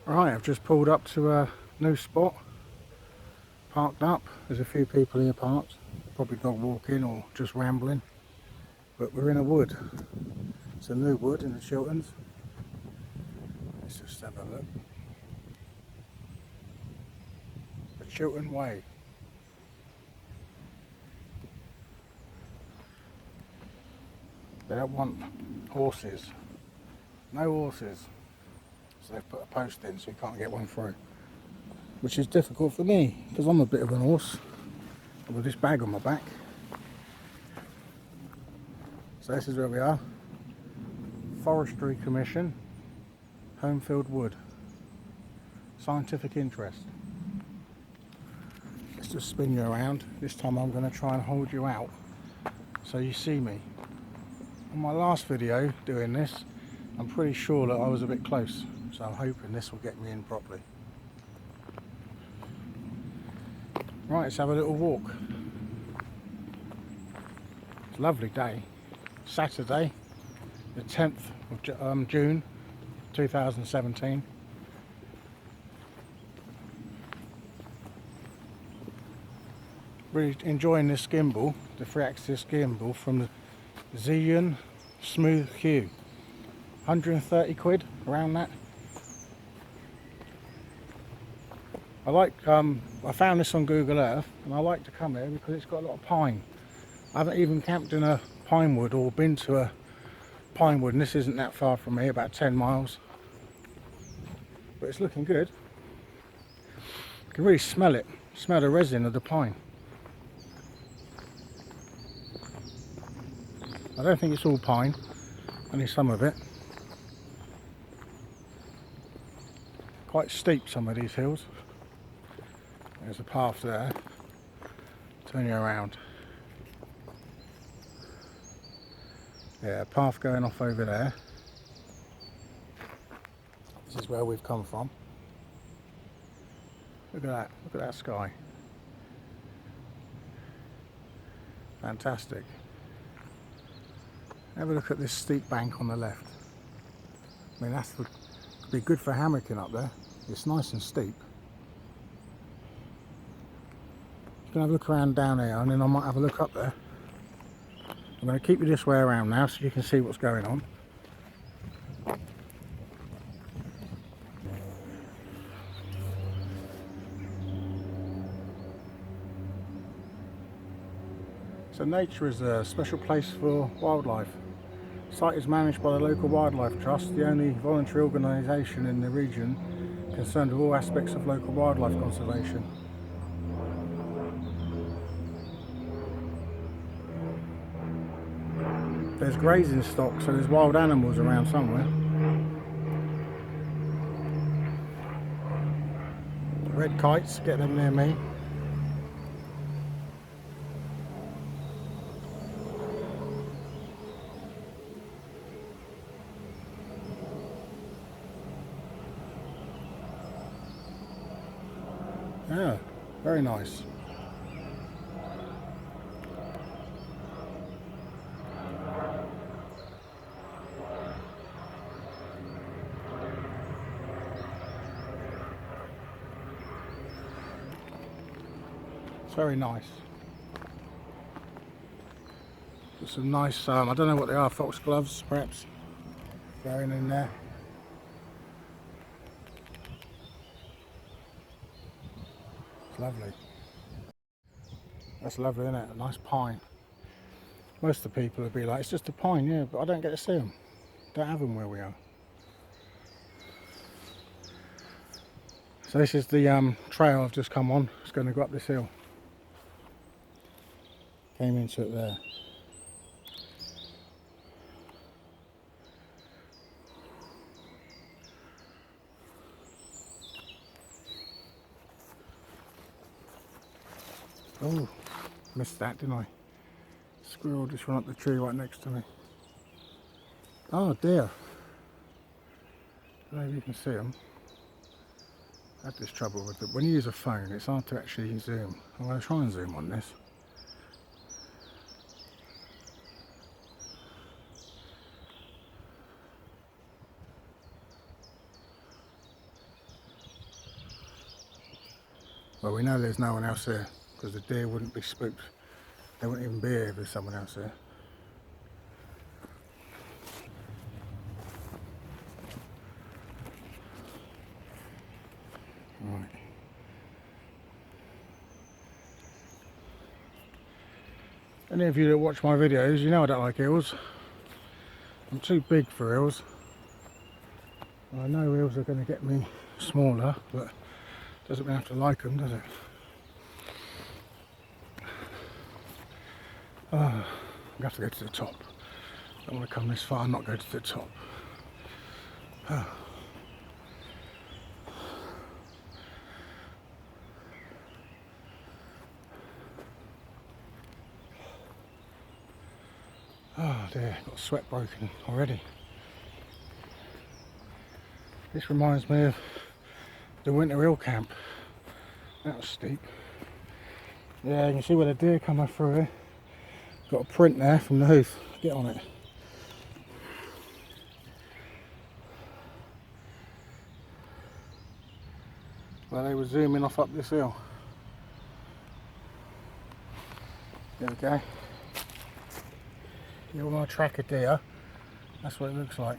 Right, I've just pulled up to a new spot, parked up. There's a few people here parked, probably dog walking or just rambling, but we're in a wood. It's a new wood in the Chilterns. Let's just have a look. The Chiltern Way. They don't want horses. No horses. So they've put a post in so you can't get one through. Which is difficult for me, because I'm a bit of an horse with this bag on my back. So this is where we are. Forestry Commission, Homefield Wood. Scientific interest. Let's just spin you around. This time I'm going to try and hold you out so you see me. On my last video doing this, I'm pretty sure that I was a bit close, so I'm hoping this will get me in properly. Right, let's have a little walk. It's a lovely day. Saturday, the 10th of June 2017. Really enjoying this gimbal, the 3-axis gimbal from the Zillion Smooth Q. 130 quid, around that. I found this on Google Earth, and I like to come here because it's got a lot of pine. I haven't even camped in a pine wood or been to a pine wood, and this isn't that far from here, about 10 miles. But it's looking good. You can really smell it, smell the resin of the pine. I don't think it's all pine, only some of it. Quite steep, some of these hills. There's a path there. Turn you around. Yeah, a path going off over there. This is where we've come from. Look at that sky. Fantastic. Have a look at this steep bank on the left. I mean, that would be good for hammocking up there. It's nice and steep. You can have a look around down here, and then I might have a look up there. I'm going to keep you this way around now so you can see what's going on. So nature is a special place for wildlife. The site is managed by the local wildlife trust, the only voluntary organisation in the region concerned with all aspects of local wildlife conservation. There's grazing stock, so there's wild animals around somewhere. Red kites, get them near me. Yeah, very nice. It's very nice. Got some nice, I don't know what they are, foxgloves perhaps, going in there. It's lovely. That's lovely, isn't it? A nice pine. Most of the people would be like, it's just a pine, yeah, but I don't get to see them. Don't have them where we are. So this is the trail I've just come on. It's going to go up this hill. Came into it there. Oh, missed that, didn't I? Squirrel just ran up the tree right next to me. Oh dear. I don't know if you can see them. I had this trouble with it. When you use a phone, it's hard to actually zoom. I'm going to try and zoom on this. Well, we know there's no one else there because the deer wouldn't be spooked. They wouldn't even be here if there's someone else there. Right. Any of you that watch my videos, you know I don't like hills. I'm too big for hills. I know hills are going to get me smaller, but doesn't mean I have to like them, does it? Oh, I'm going to have to go to the top. I don't want to come this far and not go to the top. Oh. Oh dear, got sweat broken already. This reminds me of the Winter Hill camp. That was steep. Yeah, you can see where the deer coming through here. Got a print there from the hoof. Get on it. Well, they were zooming off up this hill. There we go. You're on a track of deer. That's what it looks like.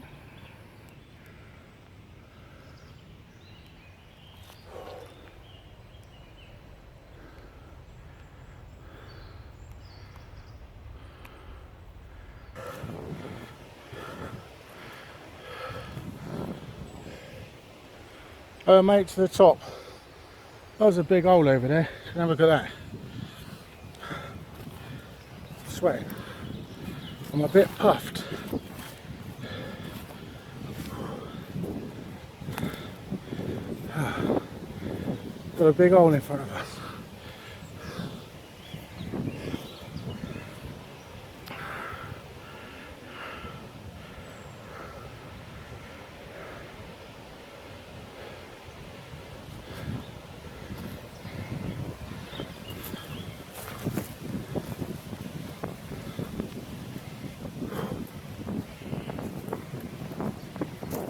Oh mate, to the top. That was a big hole over there. Have a look at that. Sweating. I'm a bit puffed. Got a big hole in front of us.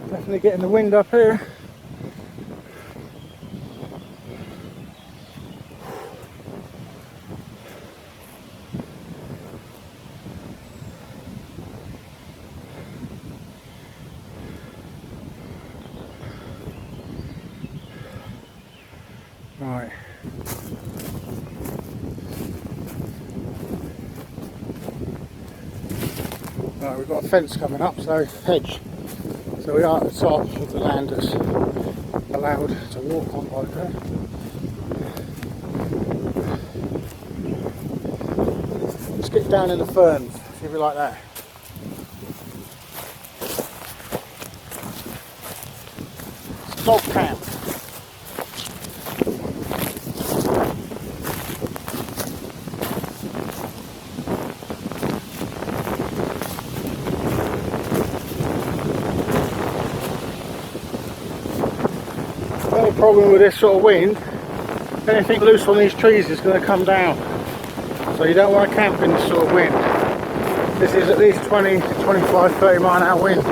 Definitely getting the wind up here. Right. Right, we've got a fence coming up, so hedge. So we are at the top of the land that's allowed to walk on like that. Let's get down in the ferns, see if we like that. It's dog camp. The only problem with this sort of wind, anything loose on these trees is going to come down. So you don't want to camp in this sort of wind. This is at least 20, 25, 30 mile an hour wind.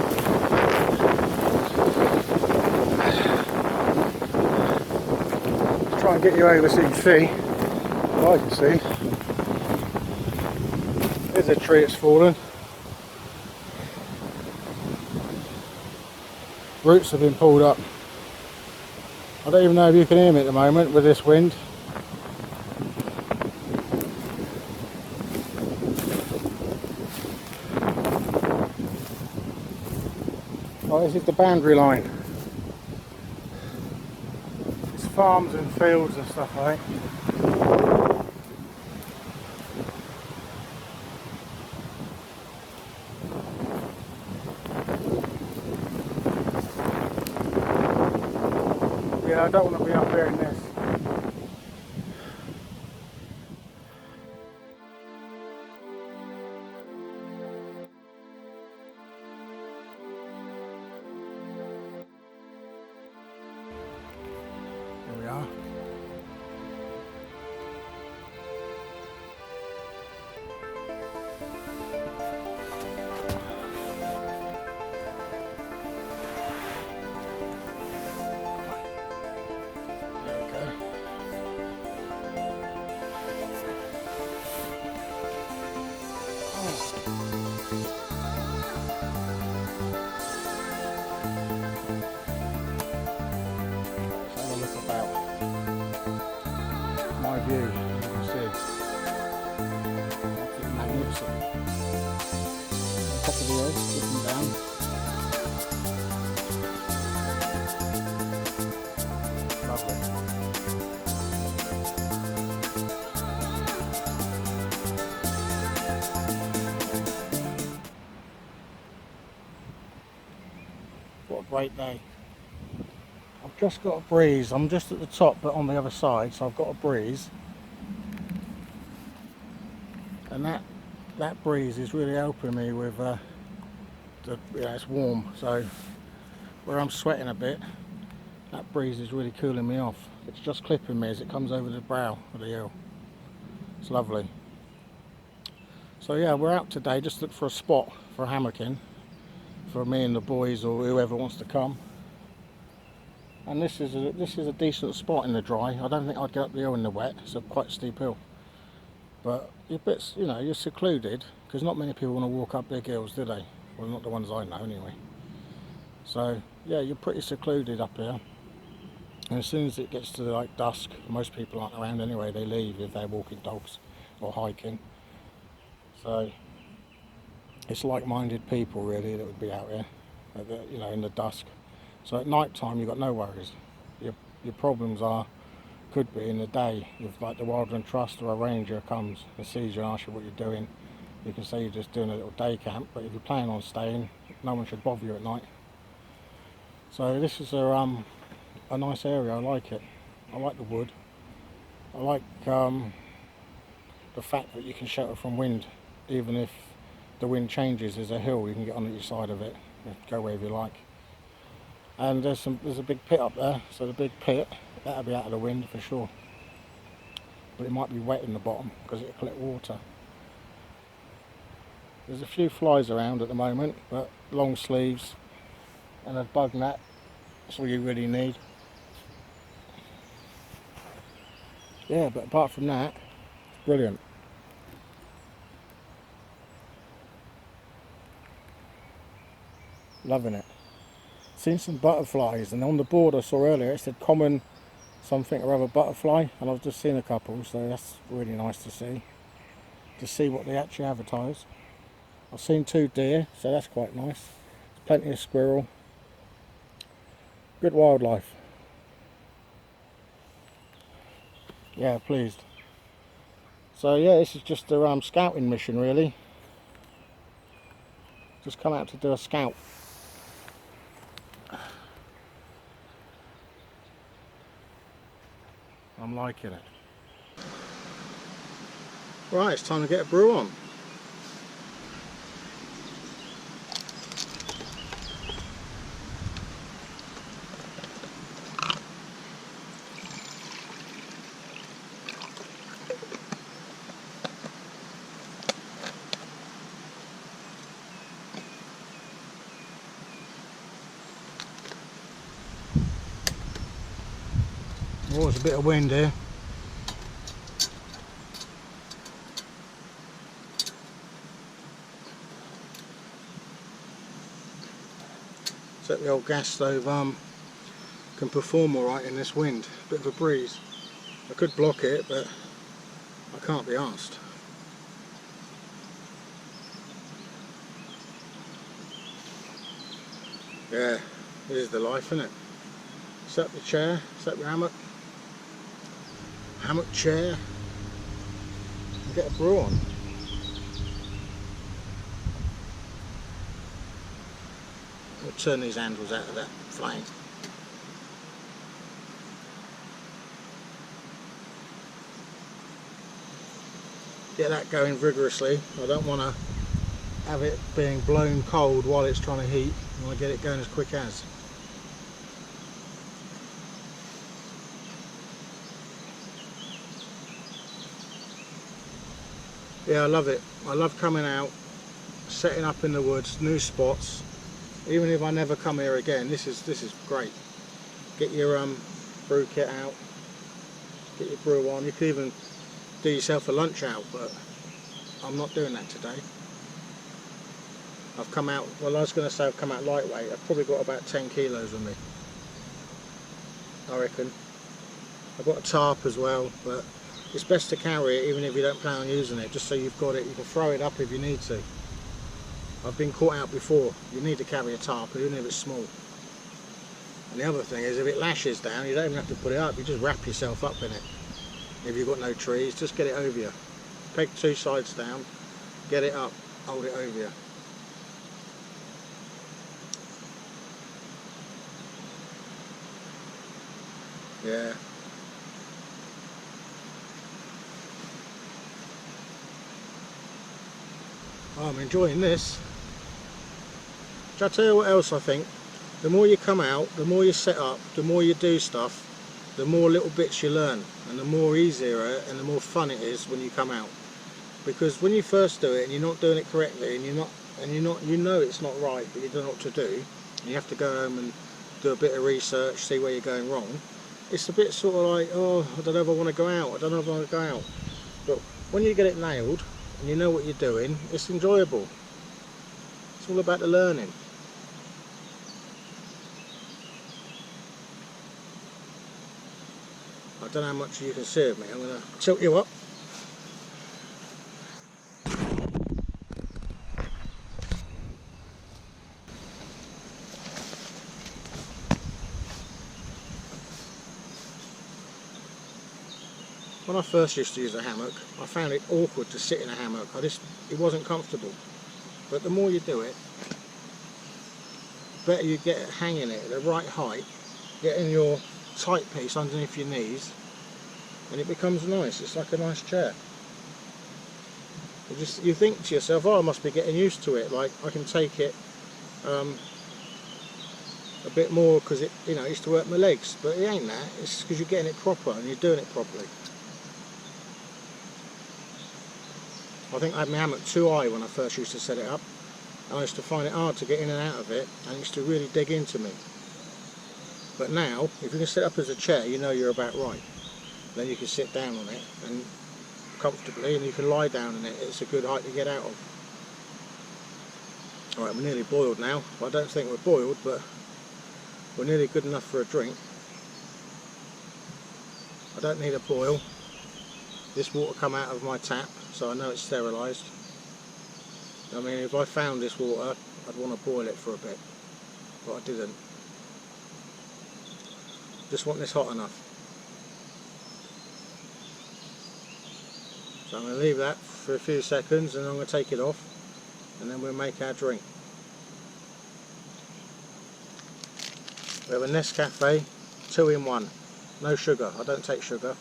Let's try and get you over so you can see what I can see. There's a tree that's fallen. Roots have been pulled up. I don't even know if you can hear me at the moment with this wind. Oh, this is the boundary line. It's farms and fields and stuff, I think. Yeah, I don't want to be up there in this. Here we are. There we go. great day. I've just got a breeze. I'm just at the top but on the other side, so I've got a breeze. And that breeze is really helping me with it's warm, so where I'm sweating a bit, that breeze is really cooling me off. It's just clipping me as it comes over the brow of the hill. It's lovely. So yeah, we're out today just to look for a spot for hammocking for me and the boys or whoever wants to come. And this is a decent spot in the dry. I don't think I'd get up the hill in the wet. It's a quite steep hill, but you're secluded because not many people want to walk up big hills, do they? Well, not the ones I know anyway. So yeah, you're pretty secluded up here. And as soon as it gets to like dusk, most people aren't around anyway. They leave if they're walking dogs or hiking. So it's like-minded people really that would be out here, in the dusk. So at night time you've got no worries. Your problems could be in the day. If like the Wildland Trust or a ranger comes and sees you and asks you what you're doing, you can say you're just doing a little day camp. But if you're planning on staying, no one should bother you at night. So this is a nice area. I like it. I like the wood. I like the fact that you can shelter from wind, even if the wind changes. There's a hill, you can get on each side of it, go wherever you like. And there's a big pit up there, so the big pit, that'll be out of the wind for sure. But it might be wet in the bottom because it'll collect water. There's a few flies around at the moment, but long sleeves and a bug net, that's all you really need. Yeah, but apart from that, it's brilliant. Loving it. Seen some butterflies, and on the board I saw earlier it said common something or other butterfly, and I've just seen a couple, so that's really nice to see what they actually advertise. I've seen 2 deer, so that's quite nice. Plenty of squirrel. Good wildlife. Yeah, pleased. So yeah, this is just a scouting mission really. Just come out to do a scout. I'm liking it. Right, it's time to get a brew on. Oh, there's a bit of wind here. So the old gas stove can perform alright in this wind. Bit of a breeze. I could block it, but I can't be arsed. Yeah, this is the life, isn't it? Set up your chair, set up your hammock chair, and get a brew on. We'll turn these handles out of that flame. Get that going vigorously. I don't want to have it being blown cold while it's trying to heat. I want to get it going as quick as. Yeah, I love it. I love coming out, setting up in the woods, new spots. Even if I never come here again, this is great. Get your brew kit out, get your brew on. You could even do yourself a lunch out, but I'm not doing that today. I've come out, well I was going to say I've come out lightweight. I've probably got about 10 kilos with me, I reckon. I've got a tarp as well, but it's best to carry it even if you don't plan on using it, just so you've got it. You can throw it up if you need to. I've been caught out before. You need to carry a tarp even if it's small. And the other thing is, if it lashes down, you don't even have to put it up, you just wrap yourself up in it. If you've got no trees, just get it over you. Peg 2 sides down, get it up, hold it over you. Yeah. Oh, I'm enjoying this. Shall I tell you what else I think? The more you come out, the more you set up, the more you do stuff, the more little bits you learn, and the more easier and the more fun it is when you come out. Because when you first do it and you're not doing it correctly, and you know it's not right, but you don't know what to do, and you have to go home and do a bit of research, see where you're going wrong. It's a bit sort of like, oh, I don't know if I want to go out, I don't know if I want to go out. But when you get it nailed and you know what you're doing, it's enjoyable. It's all about the learning. I don't know how much you can see of me. I'm going to tilt you up. When I first used to use a hammock, I found it awkward to sit in a hammock. It wasn't comfortable. But the more you do it, the better you get at hanging it at the right height, getting your tight piece underneath your knees, and it becomes nice. It's like a nice chair. You think to yourself, oh, I must be getting used to it. Like I can take it a bit more because it used to work my legs. But it ain't that. It's because you're getting it proper and you're doing it properly. I think I had my hammock too high when I first used to set it up. I used to find it hard to get in and out of it, and it used to really dig into me. But now, if you can set up as a chair, you know you're about right. Then you can sit down on it and comfortably, and you can lie down in it. It's a good height to get out of. Alright, we're nearly boiled now. Well, I don't think we're boiled, but we're nearly good enough for a drink. I don't need a boil. This water come out of my tap, so I know it's sterilised. I mean, if I found this water, I'd want to boil it for a bit, but I didn't. Just want this hot enough. So I'm going to leave that for a few seconds, and I'm going to take it off, and then we'll make our drink. We have a Nescafe 2-in-1, no sugar. I don't take sugar.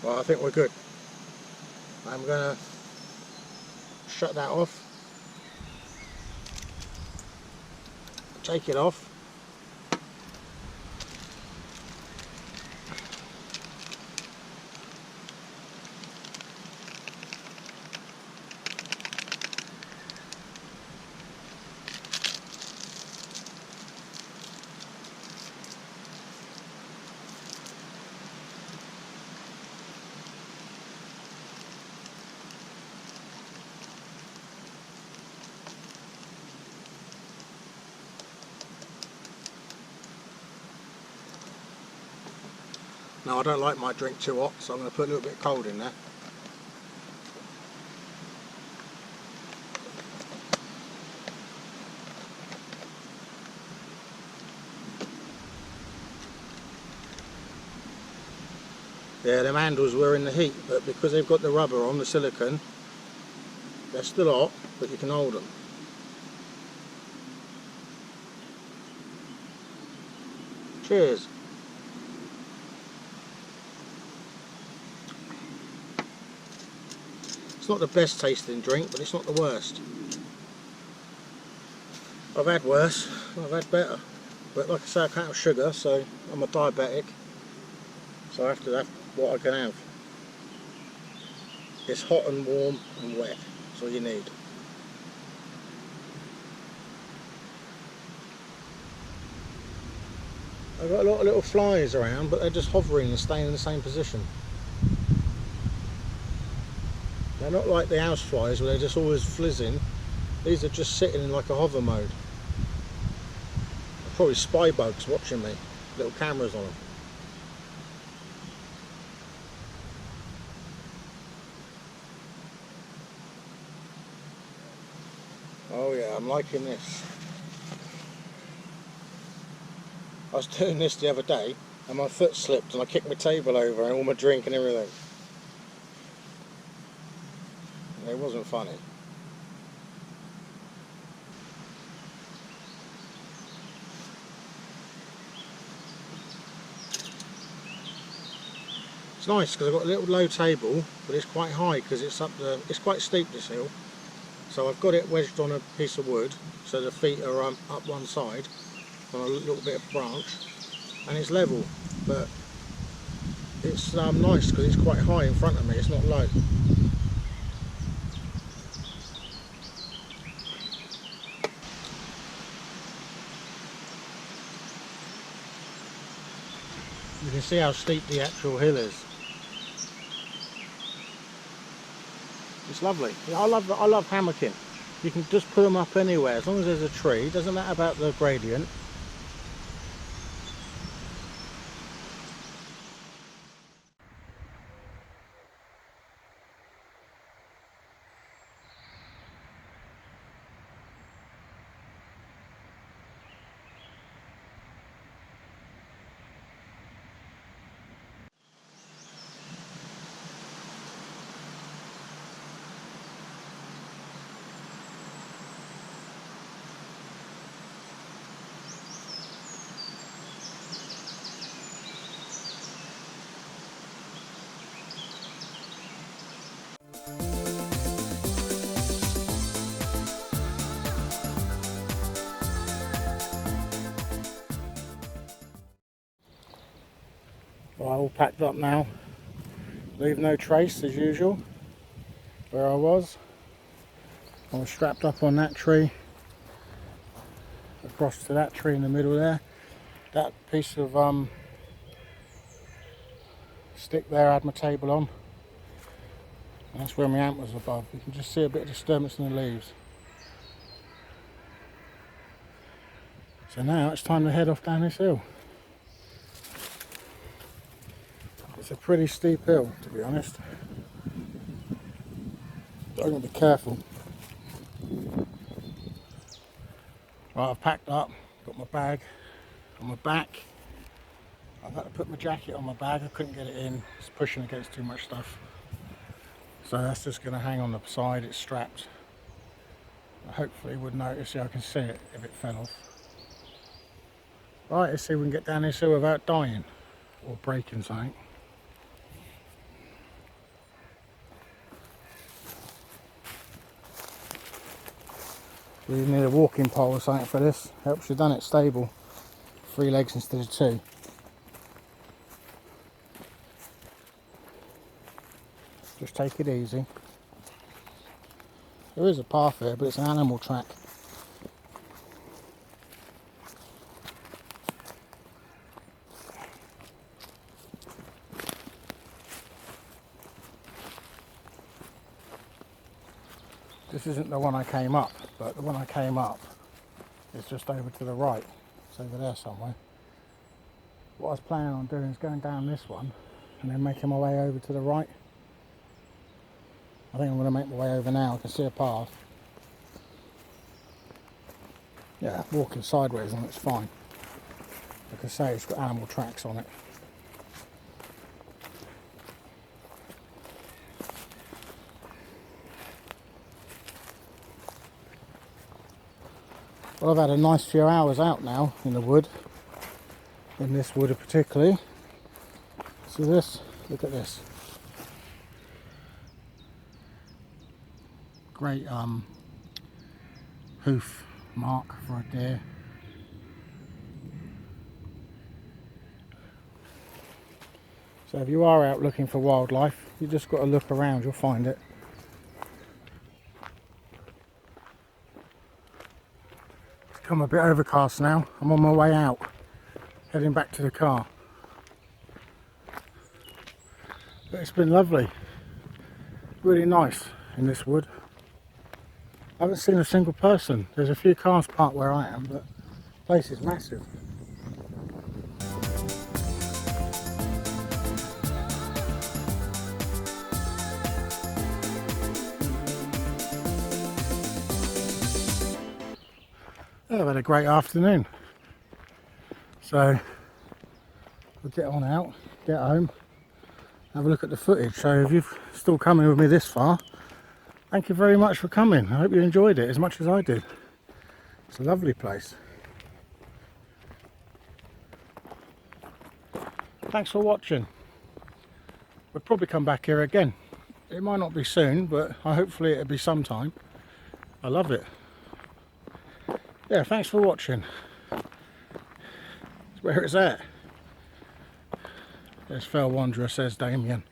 Well, I think we're good. I'm going to shut that off, take it off, Now I don't like my drink too hot, so I'm going to put a little bit of cold in there. Yeah, them handles were in the heat, but because they've got the rubber on, the silicone, they're still hot, but you can hold them. Cheers. It's not the best tasting drink, but it's not the worst. I've had worse, I've had better. But like I say, I can't have sugar, so I'm a diabetic. So I have to have what I can have. It's hot and warm and wet. That's all you need. I've got a lot of little flies around, but they're just hovering and staying in the same position. They're not like the house flies where they're just always flizzing. These are just sitting in like a hover mode. Probably spy bugs watching me. Little cameras on them. Oh yeah, I'm liking this. I was doing this the other day and my foot slipped and I kicked my table over and all my drink and everything. It wasn't funny. It's nice because I've got a little low table, but it's quite high because it's it's quite steep, this hill. So I've got it wedged on a piece of wood, so the feet are up one side on a little bit of branch, and it's level, but it's nice because it's quite high in front of me, it's not low. You can see how steep the actual hill is. It's lovely. I love hammocking. You can just put them up anywhere as long as there's a tree. It doesn't matter about the gradient. Right, all packed up now. Leave no trace as usual. Where I was strapped up on that tree, across to that tree in the middle there. That piece of stick there I had my table on, and that's where my amp was above. You can just see a bit of disturbance in the leaves. So now it's time to head off down this hill. It's a pretty steep hill, to be honest. So I'm going to be careful. Right, I've packed up, got my bag on my back. I've had to put my jacket on my bag, I couldn't get it in, it's pushing against too much stuff. So that's just going to hang on the side, it's strapped. Hopefully you would notice, I can see it if it fell off. Right, let's see if we can get down this hill without dying or breaking something. We need a walking pole or something for this. Helps you done it stable. 3 legs instead of 2. Just take it easy. There is a path here, but it's an animal track. This isn't the one I came up, but the one I came up is just over to the right. It's over there somewhere. What I was planning on doing is going down this one and then making my way over to the right. I think I'm going to make my way over now. I can see a path. Yeah, walking sideways and it's fine. Like I say, it's got animal tracks on it. Well, I've had a nice few hours out now in the wood, in this wood particularly. See this? Look at this. Great hoof mark for a deer. So if you are out looking for wildlife, you just got to look around, you'll find it. Become a bit overcast now. I'm on my way out, heading back to the car. But it's been lovely, really nice in this wood. I haven't seen a single person. There's a few cars parked where I am, but the place is massive. I've had a great afternoon. So we'll get on out, get home, have a look at the footage. So if you're still coming with me this far, thank you very much for coming. I hope you enjoyed it as much as I did. It's a lovely place. Thanks for watching. We'll probably come back here again. It might not be soon, but hopefully it'll be sometime. I love it. Yeah, thanks for watching. It's where it's at. There's Fell Wanderer, says Damien.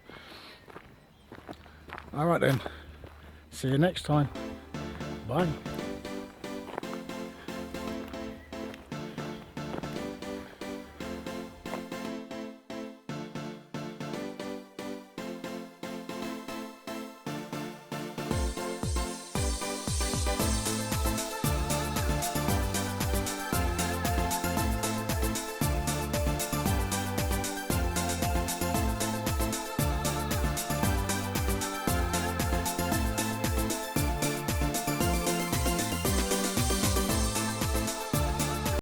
Alright then. See you next time. Bye.